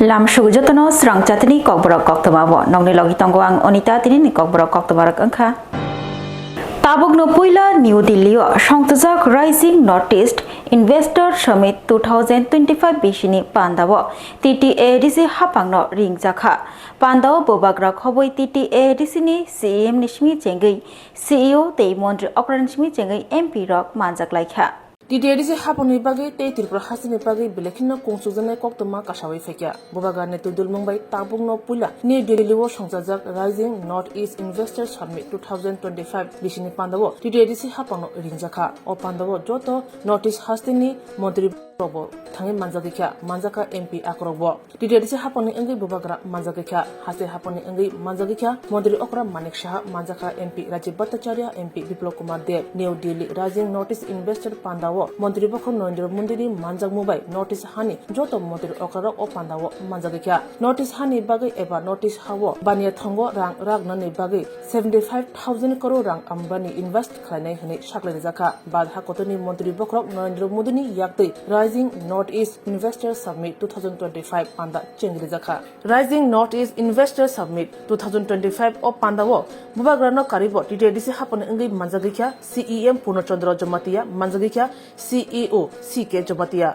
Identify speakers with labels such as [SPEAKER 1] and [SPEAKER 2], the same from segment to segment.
[SPEAKER 1] Lam Shugjotono Swrangchati Kokborok Koktwma Nongni Logi Tongo ang Onita Tini Kokborok Koktwma Angka Tabogno Puila New Delhi Swrangchati Rising Northeast Investor Summit 2025 Bishini Pandawo TTADC Hapangno Ring Jaka Pandawo Bobagra Khoboi TTADC ni CM Nishmi Chengi CEO Tei Mondri Okranishmi Chengi MP Rock Manjak Laikha
[SPEAKER 2] TTADC hapon ibagi te Tripura hasin ibagi belekhinna kongsujanai Koktwma kasawai fekya bobaga netudul mumbai tabungno pula New Delhi wo songjajak Rising Northeast Investor Summit 2025 bisini pandawo TTADC hapono ringjaka o pandawo joto Northeast hastini montri robo thangi manjagikya manjaka MP akrogbo TTADC haponi engi bobagra manjagikya haste haponi engi manjagikya montri okra manik shah manjaka MP Rajiv Bhattacharya MP Biplop Kumar Dev New Delhi Rising Northeast Investor pandawo মন্ত্রী পক্ষ Narendra Modi মানজাক মুবাই notice হানি যত মন্ত্রী অকারক ও পান্দাও মানজাগিকা notice হানি বাগৈ এবা notice হাও বানিয়া থঙ্গ রাং রাগনানি বাগৈ 75,000 crore রাং Ambani invest খাইনাই হনি সাকলাই জাকা বাদ হাকতনি মন্ত্রী পক্ষ নরেন্দ্র মোদীনি ইয়াকতৈ rising north east investor summit 2025 পান্দা চেংগলি জাকা rising north east investor summit 2025 ও পান্দাও বুবাগ্রানো কারিব টিটিআইডিসি হাপন ইংগি মানজাগিকা সিইএম পূর্ণচন্দ্র জমাতিয়া মানজাগিকা CEO CK जमातिया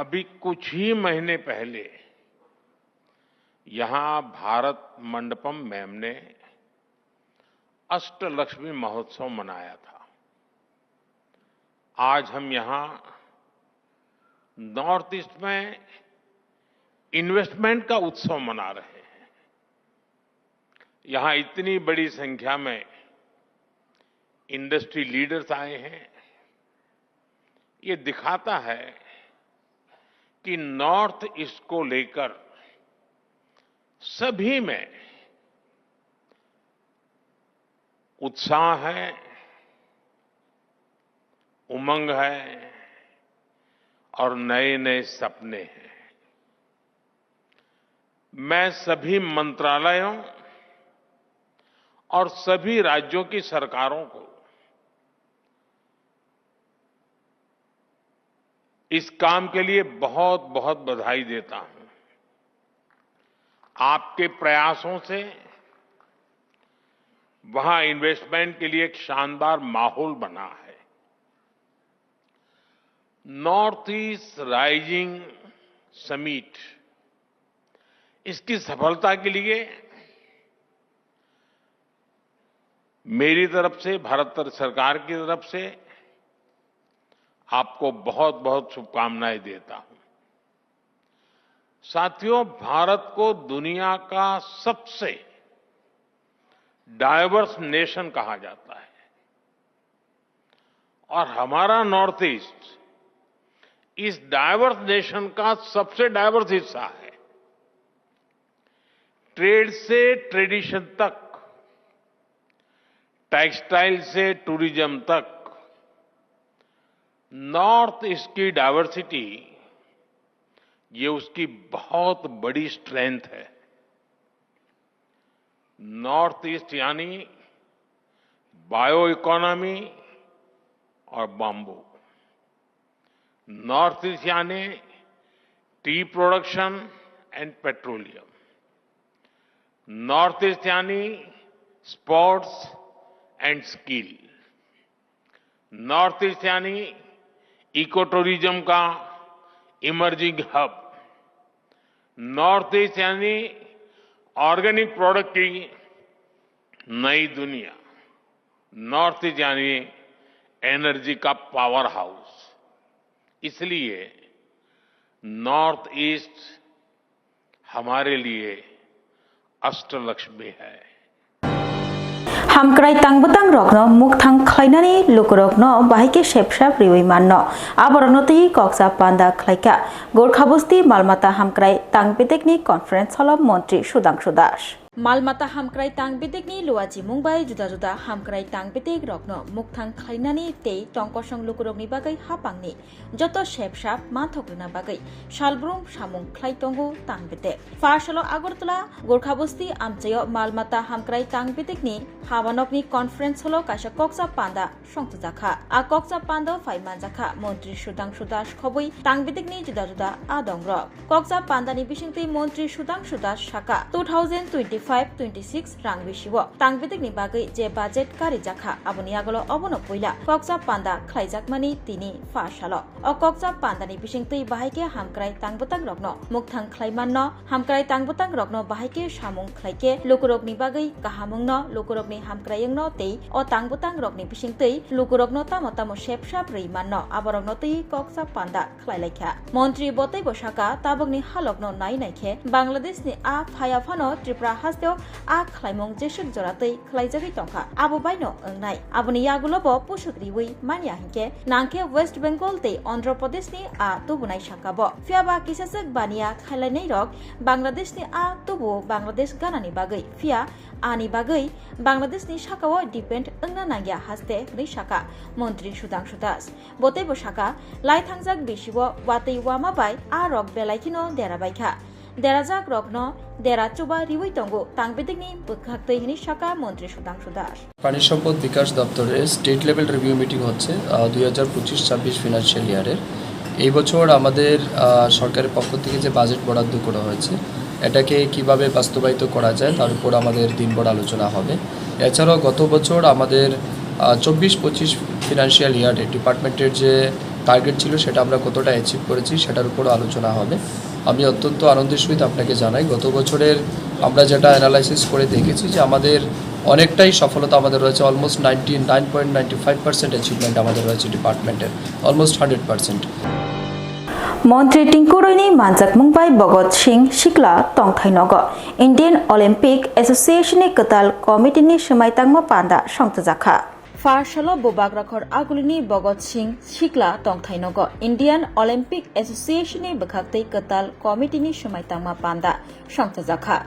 [SPEAKER 3] अभी कुछ ही महीने पहले यहां भारत मंडपम मैम ने अष्टलक्ष्मी महोत्सव मनाया था। आज हम यहां नॉर्थ ईस्ट में इन्वेस्टमेंट का उत्सव मना रहे हैं। यहां इतनी बड़ी संख्या में इंडस्ट्री लीडर्स आए हैं। ये दिखाता है कि नॉर्थ ईस्ट को लेकर सभी में उत्साह है, उमंग है और नए नए सपने हैं। मैं सभी मंत्रालयों और सभी राज्यों की सरकारों को इस काम के लिए बहुत बहुत बधाई देता हूं। आपके प्रयासों से वहां इन्वेस्टमेंट के लिए एक शानदार माहौल बना है। नॉर्थ ईस्ट राइजिंग समिट इसकी सफलता के लिए मेरी तरफ से भारत सरकार की तरफ से आपको बहुत बहुत शुभकामनाएं देता हूं। साथियों, भारत को दुनिया का सबसे डाइवर्स नेशन कहा जाता है और हमारा नॉर्थ ईस्ट इस डाइवर्स नेशन का सबसे डाइवर्स हिस्सा है। ट्रेड से ट्रेडिशन तक, टेक्सटाइल से टूरिज्म तक नॉर्थ ईस्ट की डाइवर्सिटी ये उसकी बहुत बड़ी स्ट्रेंथ है। नॉर्थ ईस्ट यानी बायो इकोनॉमी और बाम्बू, नॉर्थ ईस्ट यानी tea production and petroleum, north east यानी sports and skill, north east यानी इको टूरिज्म का इमर्जिंग हब, नॉर्थ ईस्ट यानी ऑर्गेनिक प्रोडक्ट की नई दुनिया, नॉर्थ ईस्ट यानी एनर्जी का पावर हाउस। इसलिए नॉर्थ ईस्ट हमारे लिए अष्टलक्ष्मी है।
[SPEAKER 1] Hamkrai tangbutang rokno mukthang khlainani lukurokno bahike shepsha priwi manno abornoti koksa panda khlaika gorkhabusti malmata hamkrai tangpitekni conference hall montri Swrangchati Das Malmata hamkrai tang bidik ni luaji mumbai juda-juda hamkrai tang bidik rokno mukthang khlainani tei tongkosong lukurok ni bagai hapang ni joto shepshap mathokrana bagai shalbrum samung khlai tongo tang bidik Farsalo Agartala Gorkhabosti amchayo Malmata hamkrai tang bidik ni habanok ni conference holo kaisa koksa panda songtjakha a koksa panda faiman jakha Montri Swrangchati Das khoboi tang bidik ni juda-juda adongrok koksa panda ni bisingtei Montri Swrangchati Das shaka 2025-26 rang bisiwo tangbidik ni bagai je budget kari jakha aboni agolo obono poila koksa panda khlaijakmani tini farsalo o koksa panda ni bisingtei bahaike hamkrai tangbutang rokno mukthang khlaimanno hamkrai tangbutang rokno bahaike samung khlaike lukurok ni bagai kahamungno lukurok ni hamkrayengno tei o tangbutang rokni bisingtei lukurokno tamo shepshap reimanno aborokno tei koksa panda khlailakha মন্ত্রী বতৈ বসাকা তাবকনি হালকনো নাই নাইখে বাংলাদেশনি আ ফায়াফানো ত্রিপুরা হাস্তেও আ খ্লাইমং জেসুক জরাতৈ খ্লাইজাগৈ তংখা আবো বাইনো ওংনাই আবনি ইয়াগুলোবো পুসুকরিউই মানিয়া হিকে নাংখে West Bengal তৈ অন্ধ্র প্রদেশনি আ তুবুনাই সাকাবো ফিয়াবা কিসাসক বানিয়া খাইলাইনাই rock বাংলাদেশনি আ তুবু বাংলাদেশ গানানি বাগৈ ফিয়া ani bagai Bangladeshni shakawo depend engna nangya haste ri shaka Montri Swrangchati Das botei bo shaka lai thangjak bisiwo watei wama bai a rok belaikino derabaikha derajak rokno dera chuba riwei tongo tangbedikni bukhaktei hini shaka Montri Swrangchati Das
[SPEAKER 4] পানি সম্পদ বিকাশ দপ্তরের state level review meeting হচ্ছে 2025-26 financial ইয়ারের এই বছর আমাদের সরকারের পক্ষ থেকে যে বাজেট বরাদ্দ করা হয়েছে এটাকে কিভাবে বাস্তবায়িত করা যায় তার উপর আমাদের দিনভর আলোচনা হবে এছাড়াও গত বছর আমাদের 24-25 ফিনান্সিয়াল ইয়ারে ডিপার্টমেন্টের যে টার্গেট ছিল সেটা আমরা কতটা অ্যাচিভ করেছি সেটার উপরও আলোচনা হবে আমি অত্যন্ত আনন্দের সহিত আপনাকে জানাই গত বছরের আমরা যেটা অ্যানালাইসিস করে দেখেছি যে আমাদের অনেকটাই সফলতা আমাদের রয়েছে অলমোস্ট 99.95% অ্যাচিভমেন্ট আমাদের রয়েছে ডিপার্টমেন্টের অলমোস্ট 100%।
[SPEAKER 1] মন্ত্রী টিংকুরইনি মানজাক মুংবাই ভগত সিং সিকলা তংথাইনগো ইন্ডিয়ান অলিম্পিক এসোসিয়েশনनि কতাল কমিটিनि समायतांमा पान्दा संतजाखा फारसालो बोबाग्राखर आगुलिनि भगत सिं सिकला तंथाइनगो इन्डियान अलिम्पिक एसोसिएशननि बखाक्तै कताल कमिटिनि समायतांमा पान्दा संतजाखा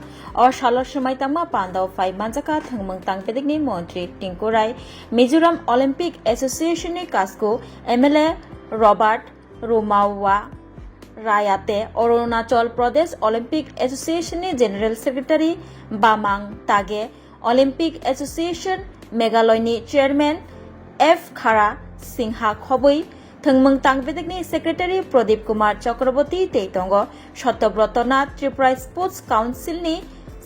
[SPEAKER 1] और सालर समायतांमा पान्दाव फाइ मानजाका थंमंग तांगपेदिकनि मन्त्री टिंकुराय Mizoram Olympic एसोसिएशननि Cosco MLA Robert रोमावा रायाते Arunachal Pradesh Olympic एसोसिएशननि general secretary बामां तागे अलिम्पिक एसोसिएशन मेघालयनि चेयरमैन एफ खारा सिंहा खबै थंमंग तांगबेदिकनि सेक्रेटारि प्रदीप कुमार चक्रवर्ती तैतंग सत्यव्रत नाथ त्रिपुरा स्पोर्ट्स काउंसिलनि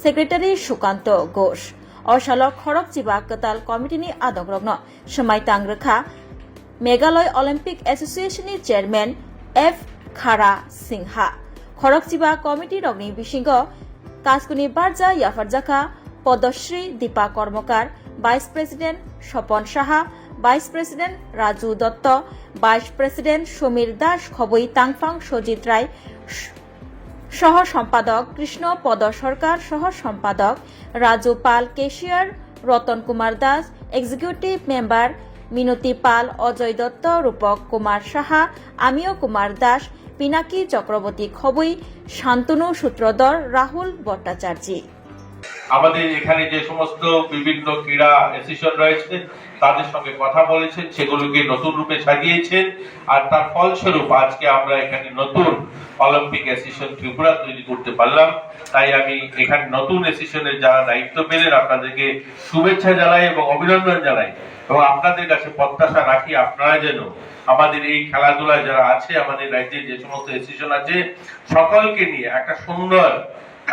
[SPEAKER 1] सेक्रेटारि सुकान्त घोष और सालक खरक जिबा कताल कमिटिनि आदग्रग्न समायतां रोखा मेघालय अलिम्पिक एसोसिएशननि चेयरमैन एफ खारा सिंहा खरकचिबा कमिटी रगनि बिसिंग कास्कुनि बारजा याफारजाखा पदश्री दीपा कर्मकार vice president Swapan Saha vice president Raju Dutta vice president Samir Das खबै तांगफां सजित राय सह सम्पादक कृष्ण पद सरकार सह सम्पादक Raju Pal cashier Ratan Kumar Das executive member Minati Pal Ajay Dutta Rupak Kumar Saha आमियो Kumar Das Pinaki चक्रवर्ती खबै शान्तनु सूत्रधर राहुल भट्टाचार्य
[SPEAKER 5] আমাদের এখানে যে সমস্ত বিভিন্ন ক্রীড়া অ্যাসোসিয়েশন রয়েছে তাদের সঙ্গে কথা বলেছেন সেগুলোকে নতুন রূপে সাজিয়েছেন আর তার ফলস্বরূপ আজকে আমরা এখানে নতুন অলিম্পিক অ্যাসোসিয়েশন ত্রিপুরা তৈরি করতে পারলাম তাই আমি এখানে নতুন অ্যাসোসিয়েশনের যারা দায়িত্ব পেলেন আপনাদেরকে শুভেচ্ছা জানাই এবং অভিনন্দন জানাই এবং আপনাদের কাছে প্রত্যাশা রাখি আপনারা যেন আমাদের এই খেলাধুলায় যারা আছে আমাদের রাজ্যে যে সমস্ত অ্যাসোসিয়েশন আছে সকলকে নিয়ে একটা সুন্দর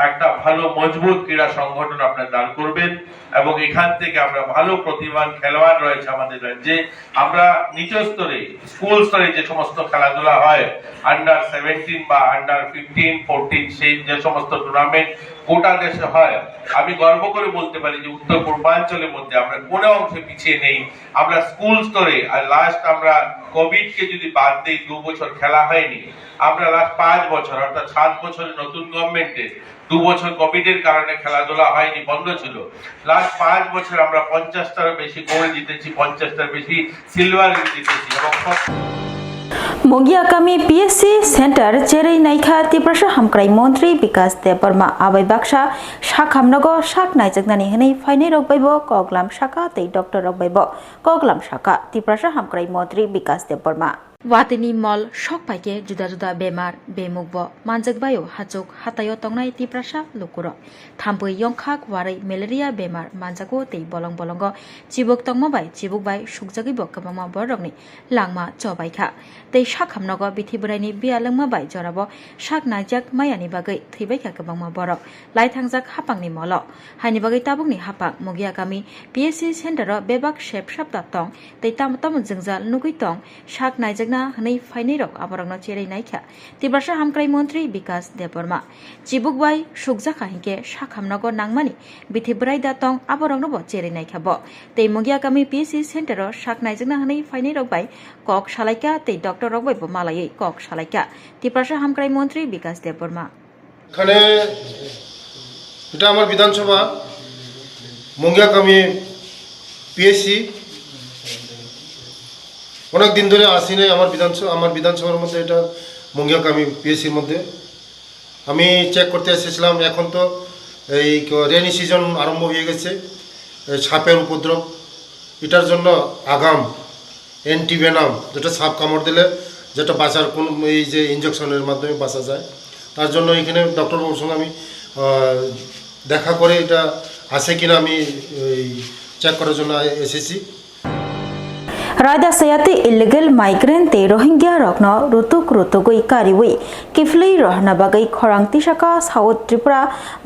[SPEAKER 5] একটা ভালো মজবুত ক্রীড়া সংগঠন আপনারা দান করবেন এবং এখান থেকে আমরা ভালো প্রতিভাবান খেলোয়াড় রয়েছে আমাদের রাজ্যে আমরা নিচ স্তরে স্কুল স্তরে যে সমস্ত খেলাধুলা হয় আন্ডার 17 বা আন্ডার 15-14 সেই যে সমস্ত টুর্নামেন্ট গোটা দেশে হয় আমি গর্ব করে বলতে পারি যে উত্তর পূর্বাঞ্চলের মধ্যে আমরা কোনো অংশে পিছিয়ে নেই আমরা স্কুল স্তরে আর লাস্ট আমরা কোভিড কে যদি বাদ দেই 2 বছর খেলা হয়নি আমরা লাস্ট 5 বছর অর্থাৎ 7 বছরের নতুন গভর্নমেন্টে 2 বছর কোভিডের কারণে খেলাধুলা হয়নি বন্ধ ছিল লাস্ট 5 বছর আমরা 50টারও বেশি গোল্ড জিতেছি 50টার বেশি সিলভার জিতেছি এবং
[SPEAKER 1] Mogia kami PSC Center Cherei Naikha Tiprasha Hamkrai Montri Bikas Deparma Abai Baksha Shak Hamnago Shak Naijaknani Hani Faine Rogbaibo Koglam Shaka Te Dr. Rogbaibo Koglam Shaka Tiprasha Hamkrai Montri Bikas Deparma Watini mall shock paike juda juda bemar bemugbo manjakbayo hachok hatayo tongnai tiprasha lukuro thampui yongkhak warai malaria bemar manjago tei bolong bolongo chibuk tongmabai chibukbai sukjagibo kabama borokni langma chobaikha tei sakhamnogo bithibraini bialangmabai jorabo sak najak mayani bagai theibaikha kabama borok laithangjak hapangni molo haini bagai tabukni hapang mogia kami PSC center bebak shep sapta tong tei tamtam jingjal nugui tong sak najak na hanai fainai rok aborangno cherei naikha tibrasha hamkrai montri bikas deborma chibukbai sukjaka hingke sakhamnago nangmani bithibrai da tong aborangno bo cherei naikha bo tei mogia kami PSC center ro sak najakna hanai fainai rok bai kok salaika tei doctor rok bai bo malai kok salaika tibrasha hamkrai montri bikas deborma
[SPEAKER 6] এখানে এটা আমার বিধানসভা মঙ্গিয়াকামি PSC অনেক দিন ধরে আসি নাই আমার বিধানসভার মধ্যে এটা মঙ্গিয়াকামি পিএসসির মধ্যে আমি চেক করতে এসেছিলাম এখন তো এই রেনি সিজন আরম্ভ হয়ে গেছে সাপের উপদ্রব এটার জন্য আগাম অ্যান্টিভেনাম যেটা সাপ কামড় দিলে যেটা বাঁচার কোন এই যে ইনজেকশনের মাধ্যমে বাঁচা যায় তার জন্য এখানে ডক্টর বাবুর সঙ্গে আমি দেখা করে এটা আছে কিনা আমি চেক করার জন্য এসেছি
[SPEAKER 1] Raida sayati illegal migrant te Rohingya rokno rutugui kariwi kiflei rohna bagai khorang tisaka South Tripura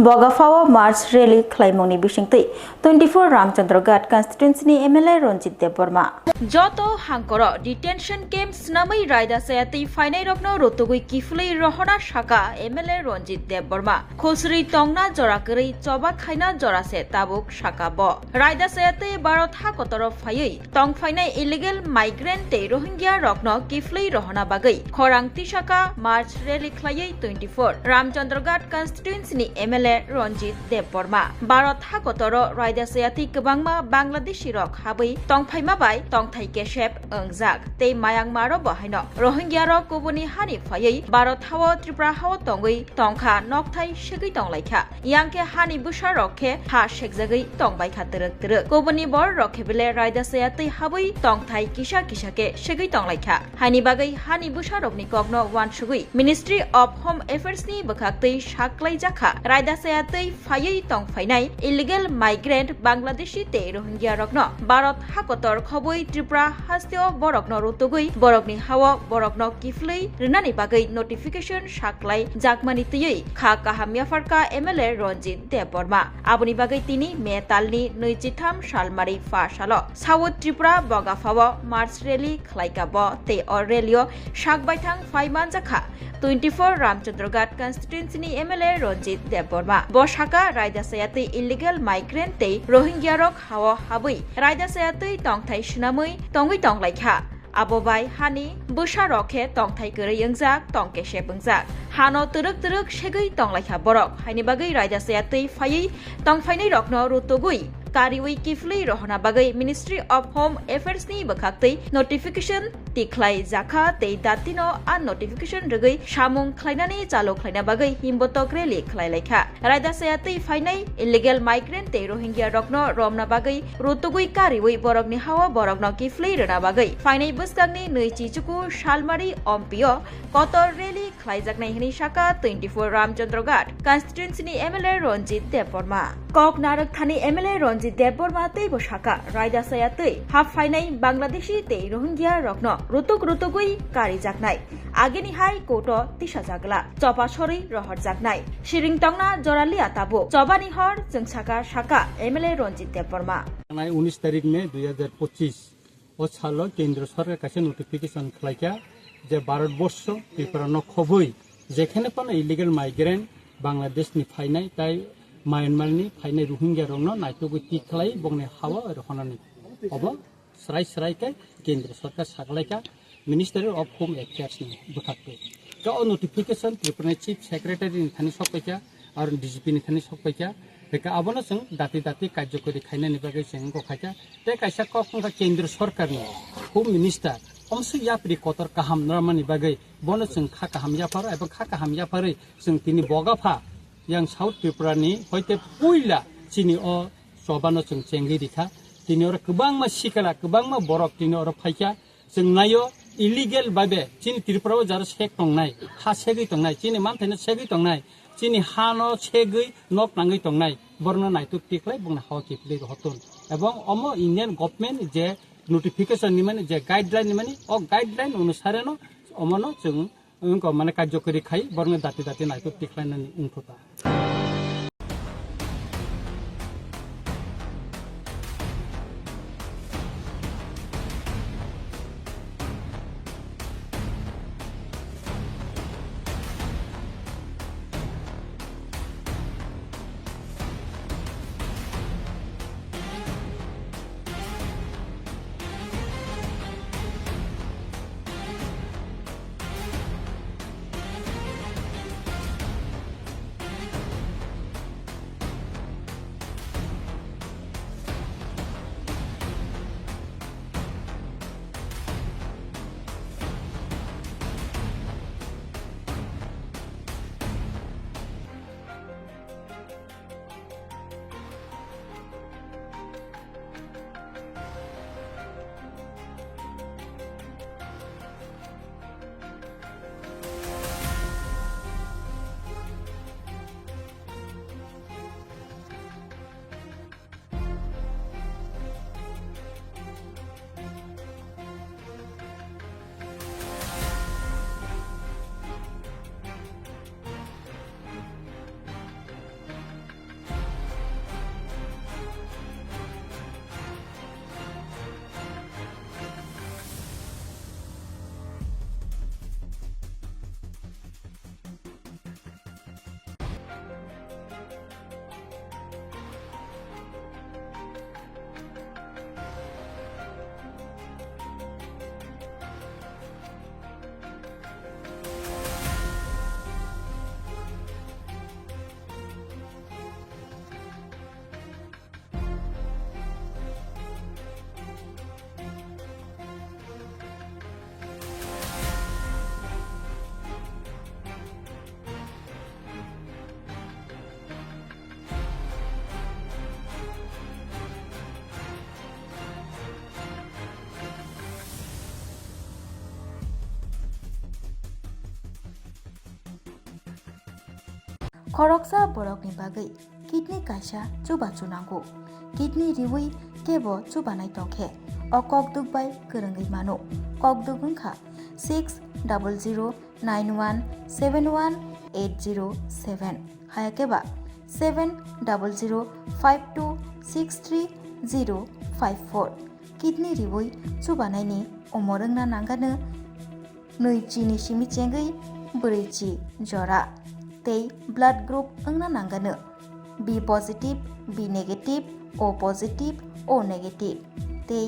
[SPEAKER 1] bogafawa March rally claimoni bisingtei 24 Ramchandra Ghat constituency ni MLA Ronjit Deborma joto hangkoro detention camps namai Raida sayati fainai rokno rutugui kiflei rohna shaka MLA Ronjit Deborma khosri tongna jorakari choba khaina jorase tabuk shaka bo Raida sayati barot ha kotoro phayei tong fainai illegal migrant te Rohingya rokno kiflei rohna bagai khorang tisaka March rally khlaiei 24 Ramchandra Ghat constituency ni MLA Ronjit Deborma Bharat hakotoro Raida sayati kwbangma Bangladeshi rok habai tongphaima bai tongthai keshep ongjak tei mayang maro bahaino Rohingya rok kubuni hani phaiei Bharat hawo Tripura hawo tongoi tongkha nokthai segui tonglaikha yangke hani busha rokhe ha sekjagai tongbai khatruk truk kubuni bor rokhe bele Raida sayati habai tongthai kisa ke segui tonglaikha hani bagai hani busha rokni kokno wan sugui Ministry of Home Affairs ni bokhaktei saklai jakha Raida sayatei phaiei tongphainai illegal migrant Bangladeshi te Rohingya rokno Bharat hakotor khoboi Tripura hasteo borokno rutugui borokni hawo borokno kiflei rinani bagai notification saklai jakmani tiyei kha kahamya farka MLA Ronjit Deborma aboni bagai tini me talni 23 salmari fa salo South Tripura bogafawo March rally khlaika bo te or rallyo sakbaithang phaiman jakha 24 Ramchandra Ghat constituency ni MLA Ronjit Deborma bo saka Raida sayati illegal migrant te Rohingya rok hawo habai Raida sayati tongthai snamui tongui tonglaikha abobai hani busha rokhe tongthai korei ongjak tongkese bungjak hano turuk segui tonglaikha borok haini bagai Raida sayati phaiei tongphainai rokno rutugui kariwi kiflei rohna bagai Ministry of Home Affairs ni bokhaktei notification tiklai jakha tei datino an notification rogoi samung khlainani chalo khlaina bagai himbotok rally khlailaikha Raida sayatei fainai illegal migrant te Rohingya rokno romna bagai rutugui kariwi borokni hawa borokno kiflei rona bagai fainai buskangni noichichuku salmari ompio kotor rally khlaijaknai hini saka 24 Ramchandra Ghat constituency ni MLA Ronjit Deborma kok narak thani MLA Ronjit Deborma tei bo saka Raida sayatei hap fainai Bangladeshi te Rohingya rokno rutugui kari jaknai ageni hai koto tisa jagla chopa sori rohor jaknai siring tongna joralia tabu chobani hor jungsaka saka MLA Ronjit Deborma
[SPEAKER 7] 19 तारिख में 2025 ও সাল কেন্দ্র সরকার কাছে notification খাইকা যে ভারতবর্ষ ত্রিপুরা খবই যেখানে কোনো illegal migrant Bangladesh নি ফাইনাই তাই মায়ানমার নি ফাইনাই রোহিঙ্গা রংনো নাইতগু টি খালাই বংনে হাওয়া রহনানি অব স্রাই কেন্দ্র সরকার সাগলাইকা মিনিস্টারি অফ হোম অ্যাফেয়ার্স নি বখাতে কা নোটিফিকেশন ত্রিপুরা চিফ সেক্রেটারি নি থানি সকাইকা আর ডিজিপি নি থানি সকাইকা बेका आबोनो जों दाति कार्यकरी खायनायनि बागै जों गखायका बे कायसा केंद्र सरकारनि होम मिनिस्टार अमसो यापरि कतर काहाम नरमानि बागै बनो जों खा काहाम याफार एबा खा काहाम याफारै जों तिनि बगाफा yang South Tripura ni hoite puila chini o sobano जों चेंगि रिखा तिनि और गोबां मा सिकाला गोबां मा बरक तिनि और फाइका जों नायो इलिगेल बाबे चिनि त्रिपुराव जार सेक तंनाय हा सेगै तंनाय चिनि मानथायनो सेगै तंनाय चिनि हानो सेगै नक नांगै तंनाय बरनो नायतु टिकलाय बुंना हावा किपले हतन एवं अमो इंडियन गवर्नमेंट जे नोटिफिकेशन नि माने जे गाइडलाइन नि माने ओ गाइडलाइन अनुसारेनो अमनो जों उनको माने कार्यकरी खाइ बरनो दाति दाति नायतु टिकलायनानि उनथता
[SPEAKER 1] खरकसा बरकनि बागै किडनी कायसा चुबा चुनांगौ किडनी रिवै केबो चुबानाय तंखे अ ककदुक बाय गोरोङै मानो ककदुक ओंखा 600091718007 हायाकेबा 7005263054 किडनी रिवै चुबानायनि अमरोंना नांगानो नैचिनि सिमिचेंगै ब्रैचि जरा तै ब्लड ग्रुप ओंना नांगानो B positive B negative O positive O negative तै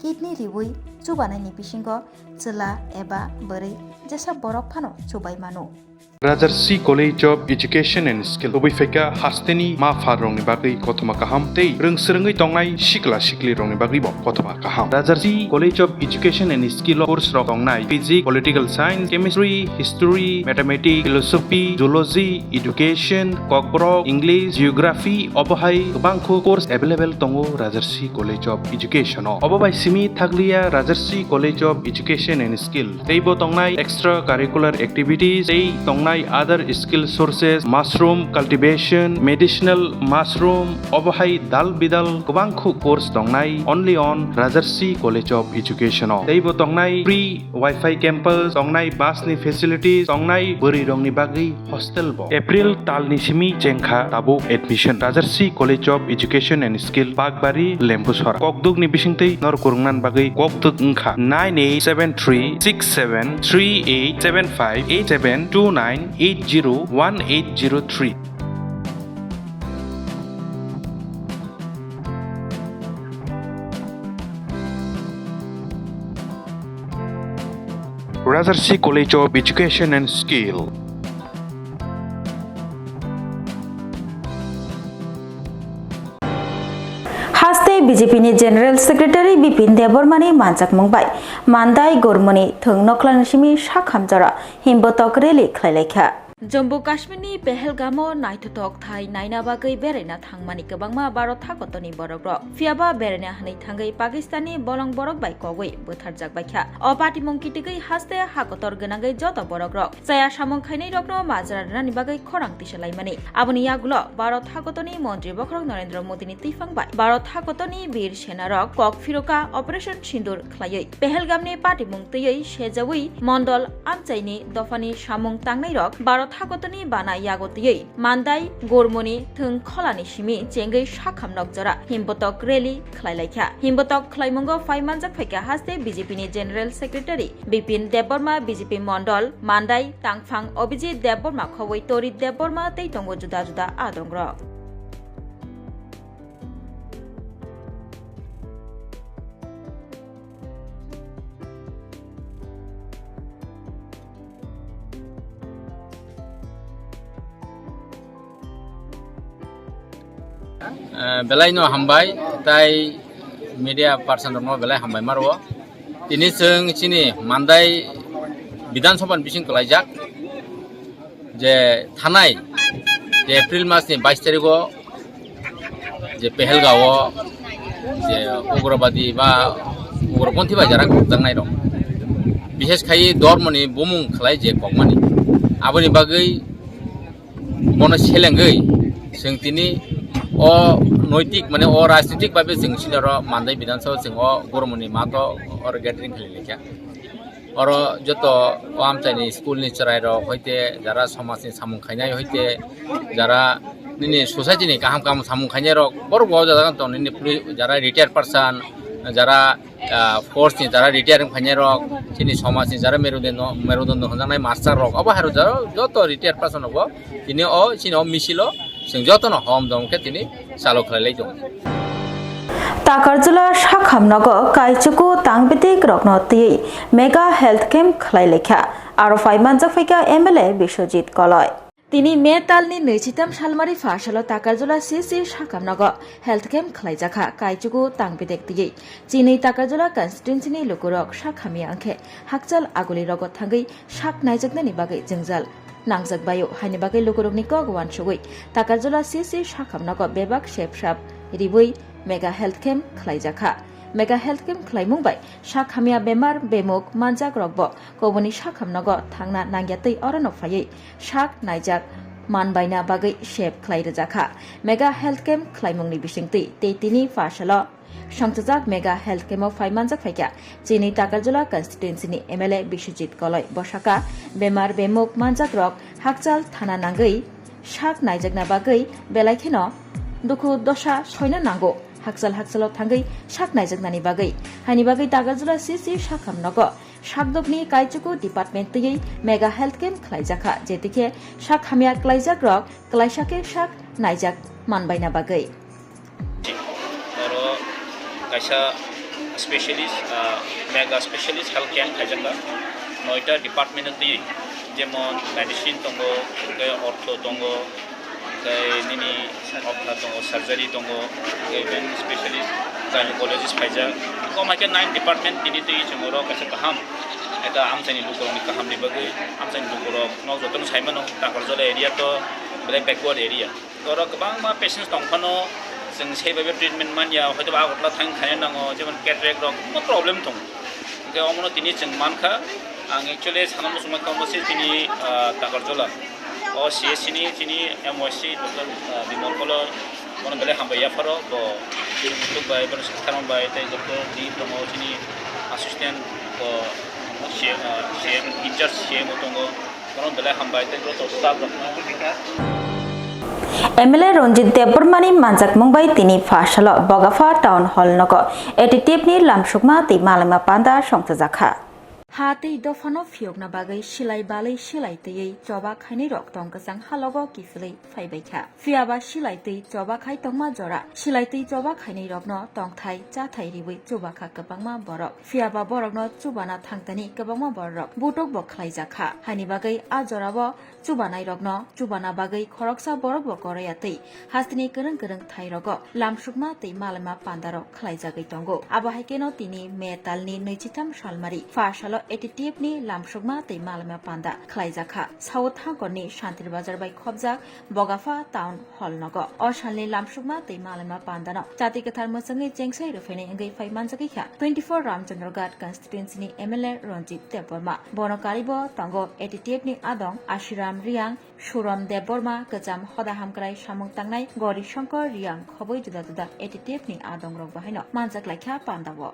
[SPEAKER 1] किडनी रिवै चुबानायनि बिसिंगो चला एबा बोरै जेसा बरक फानो चुबाय मानो
[SPEAKER 8] Rajarshi college of education and skill बबेफेका हास्तेनि मा फारंनि बागै कथमा काहाम तै रोंसोरोङै तंनाय सिक्ला सिक्लि रंनि बागै बो कथमा काहाम Rajarshi college of education and skill course रक तंनाय physics political science chemistry history mathematics philosophy zoology education Kokborok English geography अबहाय गोबांखौ कोर्स अवेलेबल दङो राजारसी कलेज अफ एजुकेशन अबबाय सिमी थागलिया Rajarshi college of education and skill तैबो तंनाय एक्स्ट्रा कारिकुलर एक्टिविटीज तै other skill sources mushroom cultivation medicinal mushroom obahai dal bidal gobangkhu course tongnai only on Rajarsi College of Education teibo tongnai free wifi campus tongnai bus ni facilities tongnai bori rongni bagi hostel bo April talni simi jengkha tabo admission Rajarsi College of Education and Skill Bagbari Lembusora kokduk ni bisingtei nor kurungnan bagi kokduk ungkha 98736738758729 801803 Rajarsi College of Education and Skill
[SPEAKER 1] हास्ते BJP ni General Secretary Bipin Debormani manjak mungbai mandai gormoni thung noklan simi sakhamjara himbotok rally khlailekha Jammu Kashmir ni Pehelgamo naithotok thai naina bagai berena thangmani kabangma Bharat hakotoni borokrok fiaba berena hanai thangai Pakistani bolong borok bai kogoi botharjak baikha opati mongkitigai haste hakotor ganagai joto borokrok jaya samong khainai rokno majrani bagai khorang tisalaimani aboni yagulo Bharat hakotoni মন্ত্রী বখরক Narendra Modi ni tifangbai Bharat hakotoni bir senarok kok firoka operation sindur khlaioi Pehelgamni pati mungtei sejawi mondol amchaini dofani samong tangnai rok Bharat hakotoni bana yagotiyei mandai gormoni thung kholani simi chengai sakhamnok jora himbotok rally khlailaikha himbotok khlaimungo faimanjak phaika haste BJP ni General Secretary Bipin Deborma BJP Mondol mandai tangphang Abhijit Deborma khowai Tori Deborma tei tongo juda juda adongrok
[SPEAKER 9] belai no hambai tai media person no belai hambai marwo tini seng chini mandai bidan sabhan bising kalaijak je thanai je April mas ni 22 tarikho je Pehelgao je ugrobadi ba ugroponthi ba jara jangnai rok bishesh khai dormoni bomung khlai je kokmani aboni bagai bono selengai seng tini o noitik mane o rajnitik bhabe jeng sinaro mandai biধানসভা jeng o gormoni mato or gathering khalilekhya oro joto o amchani school ni charai ro hoite jara samaj ni samung khainai hoite jara nini society ni kaham kam samung khainai ro bor bo jaga to nini jara retired person jara force ni jara retired khainai ro chini samaj ni jara merudan honjanai master ro abo haro jara joto retired person obo tini o chini o misilo jotono hom dongke tini chalo khlailai dong
[SPEAKER 1] Takarjula sakhamnago kaichuku tangbitik rokno tei mega health camp khlailekha aro faimanjak phaika MLA Biswajit Koloi Tini May talni 23 salmari fasalo Takarjula CC sakhamnago health camp khlaijakha kaichuku tangbitik tei chini Takarjula constituency ni lokorok sakhami angkhe hakchal aguli rogo thangai sak naijaknani bagai jengjal nangjak bayo haini bagai lokorokni kogwan sugoi Takarjula CC sakhamnago bebak shepshap ribui mega health camp khlaijakha mega health camp khlaimungbai sakhamia bemar bemuk manjak rokbo koboni sakhamnago thangna nangyatei orono phaiei sak naijak manbaina bagai shep khlairejakha mega health camp khlaimungni bisingtei tini fasalo Swrangchati mega health camp faimanjak phaika chini Takarjula constituency ni MLA Biswajit Koloi bosaka bemar bemuk manjak rok hakchal thana nangai sak naijakna bagai belaikheno duku dosha soina nango hakchalo thangai sak naijaknani bagai hani bagai Takarjula CC sakhamnago sakdokni kaichuku department tei mega health camp khlaijakha jetike sakhamia klaijak rok klaisake sak naijak manbaina bagai
[SPEAKER 10] kaisa specialist mega specialist health camp khaijaka noita department tei jemon medicine tongo ortho tongo nini opna tongo surgery tongo even specialist gynecologist khaijak komake 9 department tini tei jengoro kaisa kaham eta amchani lukoroni kaham ni bagai amchani lukorok no joton saimano Takarjula area to bele backward area toro kabang ma patients tongphano जों सेबाबे treatment मानिया हयतो आगतला थां खाने नांगो जेमन cataract रक no problem दं okay अमनो तिनि जों मानखा आं एक्चुअली सानामो सुमा खामोसे तिनि Takarjula ओ सीएससी नि तिनि एमओसी डॉक्टर बिमल कलो मन बेले हामबाया फरो बो तो बाय बन सरकार बाय तै डॉक्टर दी दंगो तिनि असिस्टेंट बो सीएम इंचार्ज सीएम दंगो मन बेले हामबाय तै तो स्टाफ रखना
[SPEAKER 1] MLA Ronjit Debormani manjak mungbai tini fasalo Bogafa town hall nogo attitude ni lamsukma ti malama panda songtajakha Hati dofano fiogna bagai silai balai silai tei coba khaini rok tong kasang halogo kiflei faibaikha fiaba silai tei coba khai tongma jora silai tei coba khaini rok no tong thai cha thai riwi coba kha kabangma borok fiaba borok no cobana thangtani kabangma borok butok bo khlaijakha hani bagai a jorabo chubanai rokno chubana bagai khoroksa borok bo korayatei hastini kereng kereng thai rogo lamsukma tei malama pandaro khlaijagai tongo abo haikeno tini metalni neichitam salmari fasalo attitude ni lamsukma tei malama panda khlaijaka south hangkorni shantir bazar bai khobjak bogafa town hall nogo osalni lamsukma tei malama pandano jati kathar mosangai chengsai rofene engai fai manjagai kha 24 ramchandra ghat constituency ni MLA Ranjit Deborma bonokaribo tongo attitude ni adong Ashiram Riang Suram Deborma kejam hoda hamkrai samung tangnai Gori Shankar Riang khoboi juda juda attitude ni adong rok bahaino manjak laikha pandawo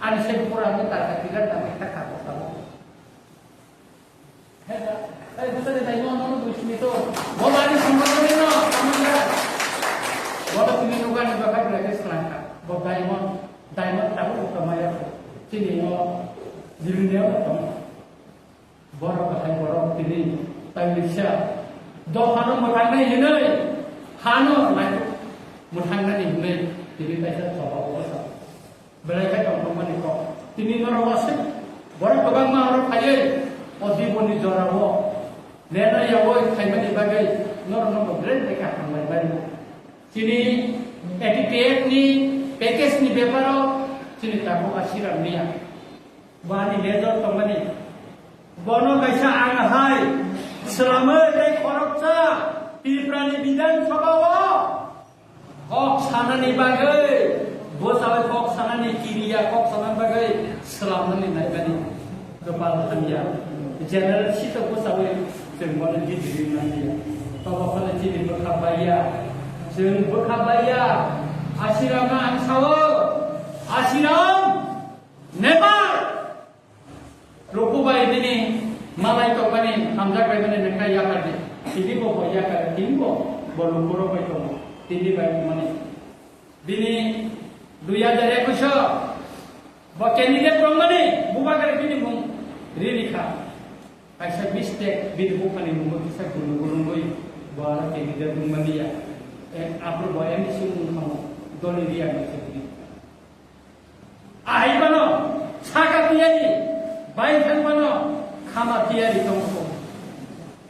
[SPEAKER 11] ani se pura ni tarka tiga ta meta ka ta mo heda ai dusa de dai no bushmi to bomani sambandhe no samandra bodo tini nuga ni bakha brake slanka bo diamond tabu kamaya chini no diluneo to borok bakai borok tini tailisha do hano makan nai hinai hano lai muthang nani hinai tini taisa sabaw sa belai ka tong mani ko tini no wase borok bagang ma ro khaye odi boni jorabo nena yawo khaimani bagai no brand ka khamai bari tini etiquette ni package ni beparo tini tabu asiram niya bani lezo tongmani bono kaisa ang hai selama dai koroksa Triprani bidan sabawa kok sana ni bagai bosawe kok sana ni kiriya kok sana bagai selama ni nai bani kepala hanya general sito bosawe semua ni diri nanti kalau kalau jadi berkabaya jeng berkabaya asirama ansawo asiram Nepal Rupu bayi ini malai to bani hamzah bayi ini mereka ya kerja. Ini bobo ya kerja. Ini bobo lumpur bayi to. Ini bayi mana? Bini 2021 Bawa candidate promani buka kerja bini mung rilika. Kaisa mistake bini buka ni mung kisah gulung boy bawa candidate promani ya. Apa bawa yang disini kamu doli dia macam ni. Ahi bano sakat dia ni. Baik kan mana kama tiari tongko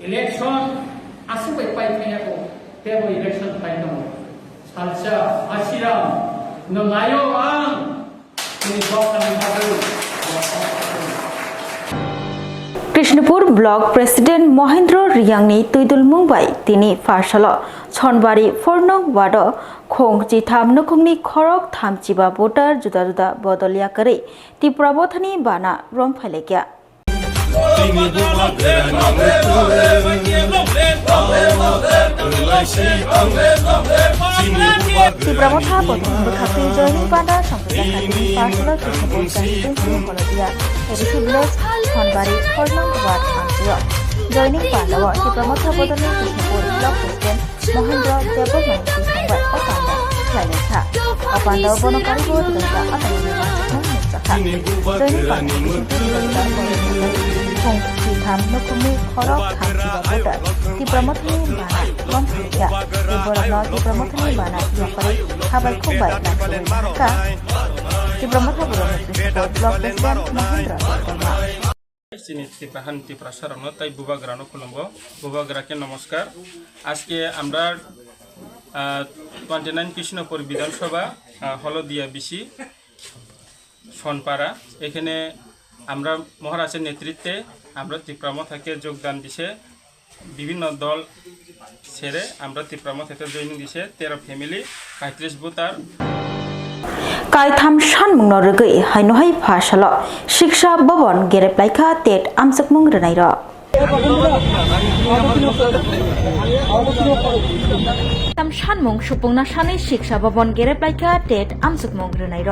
[SPEAKER 11] election asu baik kaya ko tebo election pai tong salsa asiram no layo ang ni bokan baru
[SPEAKER 1] Krishnapur block president Mahendra রিয়াংনি তুইদুল মুম্বাই তিনি ফারসালো Chhonbari ফর্নং word খোংচি থাম নখুংনি খরক থামচিবা voter जुदा जुदा बदलिया करे ত্রিপুরাবথানি বানা রম ফাইলেকিয়া ত্রিপুরাবথা বদন বখাতে জয়নিং বানা সংসদাখানি ফারসালো কৃষ্ণপুর কনস্টিটুয়েন্সি হলদিয়া এডিসি ভিলেজ ছনবাড়ি ফর্নং ওয়ার্ড আঞ্চলিক জয়নিং বানাও ত্রিপুরাবথা বদনি কৃষ্ণপুর ব্লক প্রেসিডেন্ট মহেন্দ্র দেববর্মা সংবাদ অপান্দা খাইলেখা অপান্দাও বনকারিবো দিগা আতানি মানচা জয়নিং বানা খোংচি থাম নখুংনি খরক থামচিবা ভোটার ত্রিপুরাবথানি বানা রম ফাইলেকিয়া এবরনো ত্রিপুরাবথানি বানা ইয়াপারে হাবাই খুবাই লাংসুই মাকা ত্রিপুরাবথা বদনি কৃষ্ণপুর ব্লক প্রেসিডেন্ট মহেন্দ্র দেববর্মা
[SPEAKER 12] চিনি ত্রিপ্রাহান ত্রিপুরা সারানো তাই বুবাগ্রানো খুলুম্ব বুবাগ্রাকে নমস্কার আজকে আমরা 29 কৃষ্ণপুর বিধানসভা হলদিয়া বিসি সনপাড়া এখানে আমরা মহারাজের নেতৃত্বে আমরা ত্রিপুরামা থেকে যোগদান দিছে বিভিন্ন দল ছেড়ে আমরা ত্রিপুরামা থেকে জয়েনিং দিছে 13 ফ্যামিলি 35 ভোটার
[SPEAKER 1] কাইথাম সানমুং রগৈ হাইনহাই ফাসালো শিক্ষা ভবন গেরেপ্লাইখা টেট আমসকমুং রনাইর তাম সানমুং সুপুংনা সাनै শিক্ষা ভবন গেরেপ্লাইখা টেট আমসকমুং রনাইর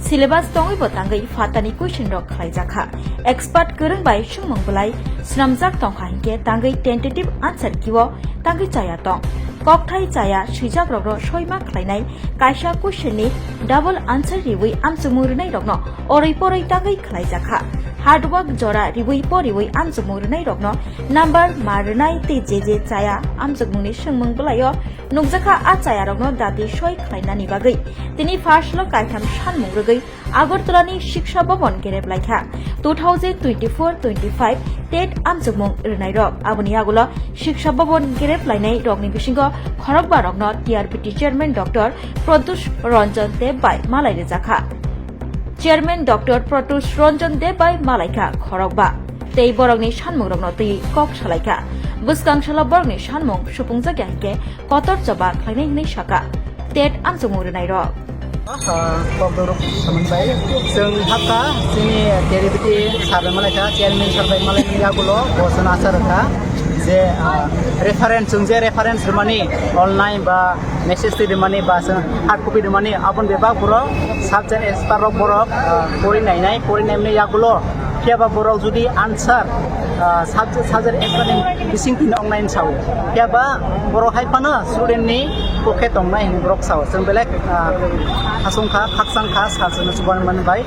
[SPEAKER 1] সিলেবাস দङै বতাঙ্গै ফাতানি কুইसन रक खालायजाखा एक्सपार्ट गोरोंबाय सुंमंगबलाय स्नामजाक तंखा हिंके तांगै टेन्टेटिभ आनसार किवो तांगै जाया दं ककथाय जाया सुइजाक रक सयमा खालायनाय कायसा कुइसननि डाबल आनसार रिवै आमसुमुरनाय रकनो अरै परै तांगै खालायजाखा hardwork jora ribui po ribui amjugmung rwnai rokno number marnai tei je chaya amjugmungni sengmung belayo nukjakha a chaya rokno dati soi khlainani bagui tini firstlo kaitham sanmung rwgui Agartalani Shiksha Bhavan Gereplaikha 2024-25 TET amjugmung rwnai rok aboni agulo Shiksha Bhavan Gereplainai rokni bisingo khorokba rokno TRPT Chairman Dr. Pratyush Ranjan Debai malai rejakha Chairman Dr. Pratyush Ranjan Debai malaikha khorokba tei borokni sanmung rokno tui kok salaikha buskangshala borokni sanmung supungjakya hike kotor joba khlainai hnai saka TET amjugmung rwnai rok
[SPEAKER 13] Kokborok sampai seng haka sini derivati sabe malaka chairman sabe malaka yagulo bosan asaraka je reference sungje reference rumani online ba message ti rumani ba hard copy rumani apun beba puro subject expert borok pori nai yagulo kiaba borok judi answer subject expert bising pin online saw kiaba borok haipana student ni poke tongna hin borok saw seng belek hasungkha khaksangkha sajana suban manbai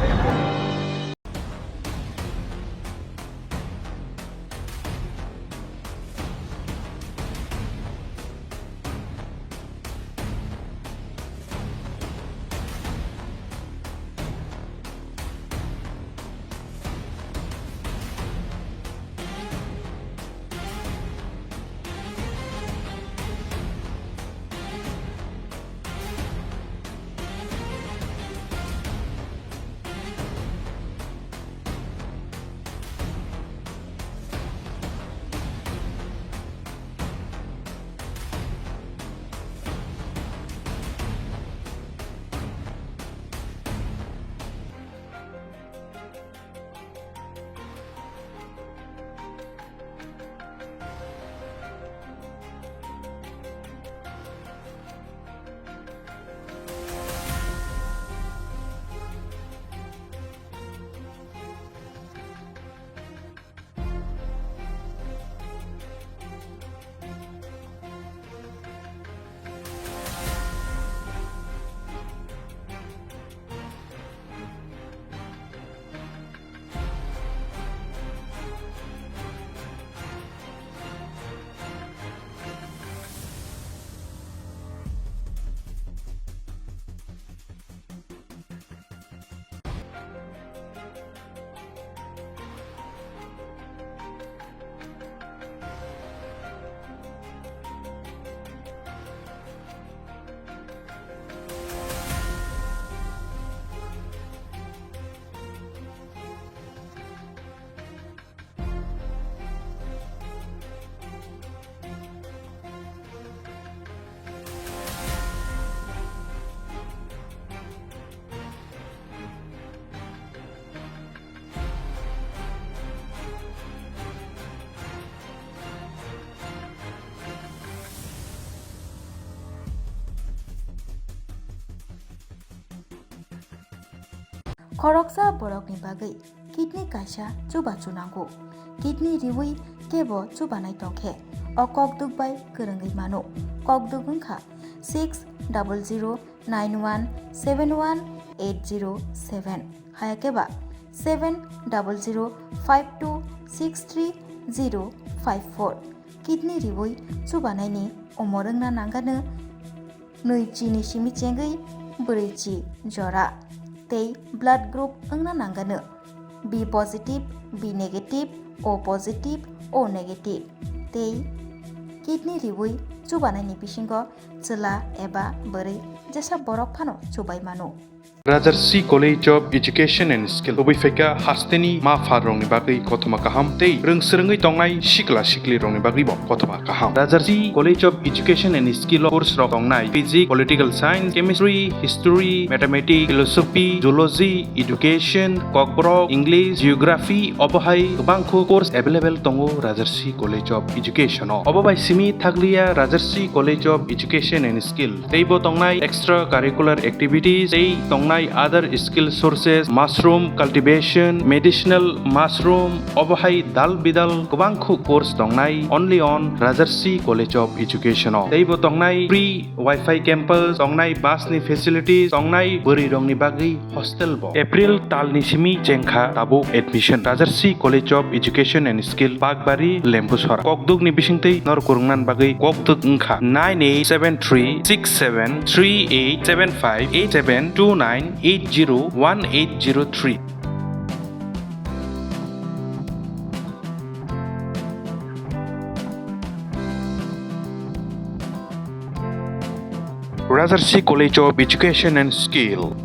[SPEAKER 1] Khoroksa borokni bagai kidney kaisa chuba chunango kidney riwi kebo chubanai tongkhe o kokduk bai kwrwngai mano kokduk wngkha 6009171807 hayakeba 7005263054 kidney riwi chubanaini omorungna nangano noichini simi chengai breichi jora tei blood group wngna nangano B positive, B negative, O positive, O negative tei kidney riwi chubanaini bisingo chela eba borei jesa borok phano chubai mano
[SPEAKER 8] Rajarsi College of Education and Skill Obuifeka Hasteni Ma Farongni Bagui Koktwma Kaham Tei Rungsrungai Tongnai Sikla Sikli Rongni Bagui Bo Koktwma Kaham Rajarsi College of Education and Skill course rok tongnai Physics, Political Science, Chemistry, History, Mathematics, Philosophy, Zoology, Education, Kokborok, English, Geography Obohai Gobangkho course available tongo Rajarsi College of Education Obobai simi thaglia Rajarsi College of Education and Skill. Teibo tongnai extracurricular activities, tei tongnai other skill sources, mushroom cultivation, medicinal mushroom, obahai dal bidal kubangkhu course tongnai only on Rajarsi College of Education. Teibo tongnai free Wi-Fi campus, tongnai bus ni facilities, tongnai buri rong ni bagi hostel bo. April tal ni simi jengkha tabo admission. Rajarsi College of Education and Skill Pagbari Lembusora. Kokduk ni bisingtei nor kurungnan bagi kokduk ngkha 98736738758729801803. Rajarsi College of Education and Skill.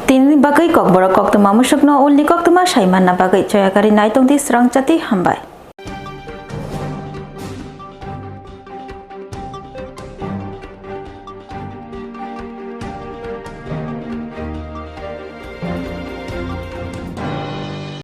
[SPEAKER 1] Tin bagai Kokborok Koktwma musukno ulni Koktwma saimanna bagai joyakari naitong di Swrangchati hambai.